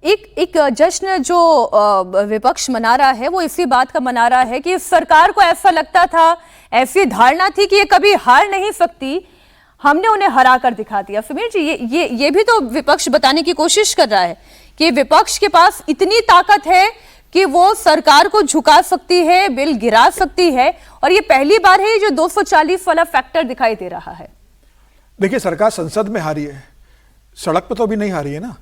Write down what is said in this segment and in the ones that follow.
एक जश्न जो विपक्ष मना रहा है वो इसी बात का मना रहा है कि सरकार को ऐसा लगता था, ऐसी धारणा थी कि ये कभी हार नहीं सकती, हमने उन्हें हरा कर दिखा दिया। समीर जी, ये भी तो विपक्ष बताने की कोशिश कर रहा है कि विपक्ष के पास इतनी ताकत है कि वो सरकार को झुका सकती है, बिल गिरा सकती है, और ये पहली बार है जो 240 वाला फैक्टर दिखाई दे रहा है। देखिए, सरकार संसद में हारी है, सड़क पर तो अभी नहीं हारी है ना।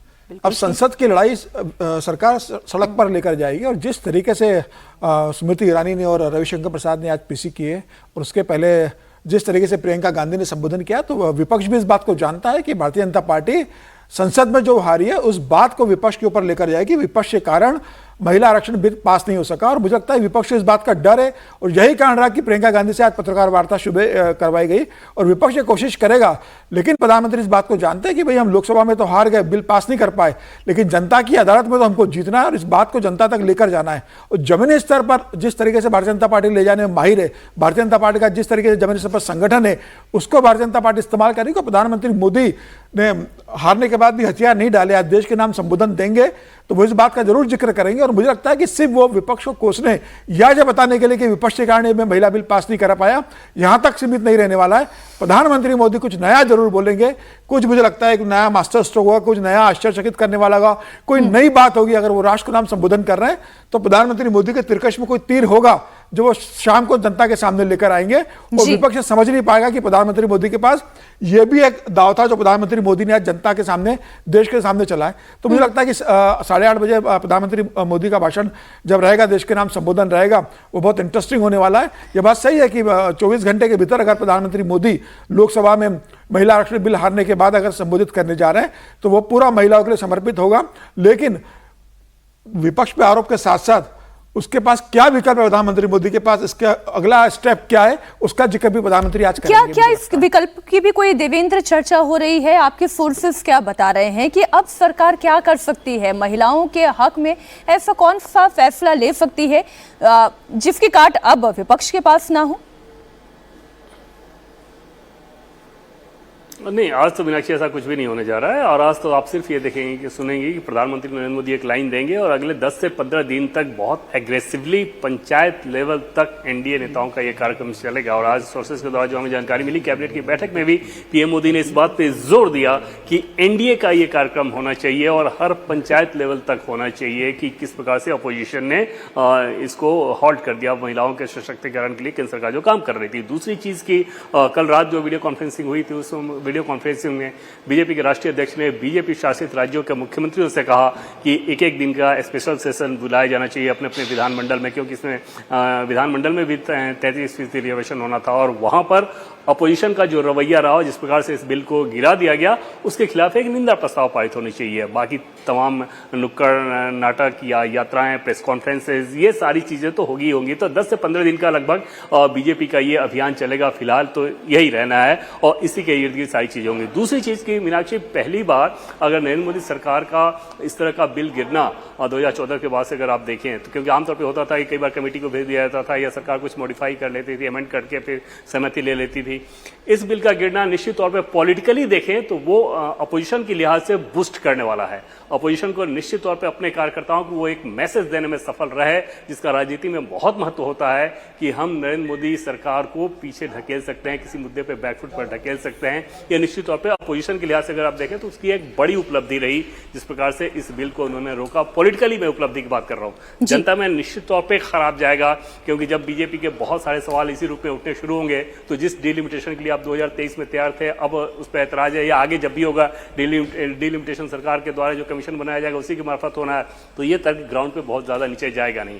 अब संसद की लड़ाई सरकार सड़क पर लेकर जाएगी, और जिस तरीके से स्मृति ईरानी ने और रविशंकर प्रसाद ने आज पीसी किए, और उसके पहले जिस तरीके से प्रियंका गांधी ने संबोधन किया, तो विपक्ष भी इस बात को जानता है कि भारतीय जनता पार्टी संसद में जो हारी है उस बात को विपक्ष के ऊपर लेकर जाएगी। विपक्ष के कारण महिला आरक्षण बिल पास नहीं हो सका, और मुझे लगता है विपक्ष को इस बात का डर है, और यही कारण रहा कि प्रियंका गांधी से आज पत्रकार वार्ता सुबह करवाई गई। और विपक्ष ये कोशिश करेगा, लेकिन प्रधानमंत्री इस बात को जानते हैं कि भाई हम लोकसभा में तो हार गए, बिल पास नहीं कर पाए, लेकिन जनता की अदालत में तो हमको जीतना है और इस बात को जनता तक लेकर जाना है। और जमीनी स्तर पर जिस तरीके से भारतीय जनता पार्टी ले जाने में माहिर है, भारतीय जनता पार्टी का जिस तरीके से जमीनी स्तर पर संगठन है, उसको भारतीय जनता पार्टी इस्तेमाल करेगी। प्रधानमंत्री मोदी ने हारने के बाद भी हथियार नहीं डाले, आज देश के नाम संबोधन देंगे तो वो इस बात का जरूर जिक्र करेंगे। और मुझे लगता है कि सिर्फ वो विपक्ष को कोसने या ये बताने के लिए कि विपक्ष के कारण में महिला बिल पास नहीं कर पाया, यहां तक सीमित नहीं रहने वाला है। प्रधानमंत्री मोदी कुछ नया जरूर बोलेंगे, कुछ मुझे लगता है एक नया मास्टर स्ट्रोक होगा, कुछ नया आश्चर्यचकित करने वाला होगा, कोई नई बात होगी। अगर वो राष्ट्र के नाम संबोधन कर रहे हैं तो प्रधानमंत्री मोदी के तिरकश में कोई तीर होगा जो वो शाम को जनता के सामने लेकर आएंगे, और विपक्ष समझ नहीं पाएगा कि प्रधानमंत्री मोदी के पास ये भी एक दाव था जो प्रधानमंत्री मोदी ने आज जनता के सामने, देश के सामने चला है। तो मुझे लगता है कि 8:30 बजे प्रधानमंत्री मोदी का भाषण जब रहेगा, देश के नाम संबोधन रहेगा, वो बहुत इंटरेस्टिंग होने वाला है। ये बात सही है कि 24 घंटे के भीतर अगर प्रधानमंत्री मोदी लोकसभा में महिला आरक्षण बिल हारने के बाद अगर संबोधित करने जा रहे हैं तो वो पूरा महिलाओं के लिए समर्पित होगा। लेकिन विपक्ष पे आरोप के साथ साथ उसके पास क्या विकल्प है प्रधानमंत्री मोदी के पास, इसका अगला स्टेप क्या है, उसका जिक्र भी प्रधानमंत्री आज करेंगे। क्या इस विकल्प की भी कोई देवेंद्र चर्चा हो रही है? आपके सोर्सेस क्या बता रहे हैं कि अब सरकार क्या कर सकती है, महिलाओं के हक में ऐसा कौन सा फैसला ले सकती है जिसकी काट अब विपक्ष के पास ना हो? नहीं, आज तो मीनाक्षी ऐसा कुछ भी नहीं होने जा रहा है। और आज तो आप सिर्फ ये देखेंगे कि सुनेंगे कि प्रधानमंत्री नरेंद्र मोदी एक लाइन देंगे और अगले 10 से 15 दिन तक बहुत एग्रेसिवली पंचायत लेवल तक एनडीए नेताओं का ये कार्यक्रम चलेगा। और आज सोर्सेज के द्वारा जो हमें जानकारी मिली, कैबिनेट की बैठक में भी पीएम मोदी ने इस बात पे जोर दिया कि एनडीए का ये कार्यक्रम होना चाहिए और हर पंचायत लेवल तक होना चाहिए कि किस प्रकार से अपोजिशन ने इसको हॉल्ट कर दिया, महिलाओं के सशक्तिकरण के लिए केंद्र सरकार जो काम कर रही थी। दूसरी चीज की कल रात जो वीडियो कॉन्फ्रेंसिंग हुई थी, उस वीडियो कॉन्फ्रेंसिंग में बीजेपी के राष्ट्रीय अध्यक्ष ने बीजेपी शासित राज्यों के मुख्यमंत्रियों से कहा कि एक एक दिन का स्पेशल सेशन बुलाया जाना चाहिए अपने अपने विधानमंडल में, क्योंकि इसमें विधानमंडल में भी 33% रिजर्वेशन होना था। और वहां पर अपोजिशन का जो रवैया रहा, जिस प्रकार से इस बिल को गिरा दिया गया, उसके खिलाफ एक निंदा प्रस्ताव पारित होनी चाहिए। बाकी तमाम नुक्कड़ नाटक या यात्राएं, प्रेस कॉन्फ्रेंसेज, ये सारी चीजें तो होगी होंगी। तो 10 से 15 दिन का लगभग बीजेपी का ये अभियान चलेगा। फिलहाल तो यही रहना है और इसी के इर्द गिर्द सारी चीजें होंगी। दूसरी चीज की मीनाक्षी, पहली बार अगर नरेंद्र मोदी सरकार का इस तरह का बिल गिरना 2014 के बाद से अगर आप देखें तो, क्योंकि आमतौर पर होता था कि कई बार कमेटी को भेज दिया जाता था या सरकार कुछ मॉडिफाई कर लेती थी, अमेंड करके फिर सहमति ले लेती थी। इस बिल का गिरना निश्चित तौर पे पॉलिटिकली देखें तो वो अपोजिशन की लिहाज से बूस्ट करने वाला है। अपोजिशन को निश्चित तौर पे अपने कार्यकर्ताओं को वो एक मैसेज देने में सफल रहे, जिसका राजनीति में बहुत महत्व होता है कि हम नरेंद्र मोदी सरकार को पीछे ढकेल सकते हैं, किसी मुद्दे पे बैकफुट पर ढकेल सकते हैं। ये निश्चित तौर पे अपोजिशन के लिहाज से अगर आप देखें तो उसकी एक बड़ी उपलब्धि रही, जिस प्रकार से इस बिल को उन्होंने रोका। पॉलिटिकली मैं उपलब्धि की बात कर रहा हूं, जनता में निश्चित तौर पर खराब जाएगा, क्योंकि जब बीजेपी के बहुत सारे सवाल इसी रूप में उठने शुरू होंगे तो जिस डिलिमिटेशन के लिए आप 2023 में तैयार थे, अब उस पर ऐतराज है, या आगे जब भी होगा डिलिमिटेशन सरकार के द्वारा जो कमीशन बनाया जाएगा उसी के मार्फत होना है, तो ये तर्क ग्राउंड पे बहुत ज्यादा नीचे जाएगा नहीं।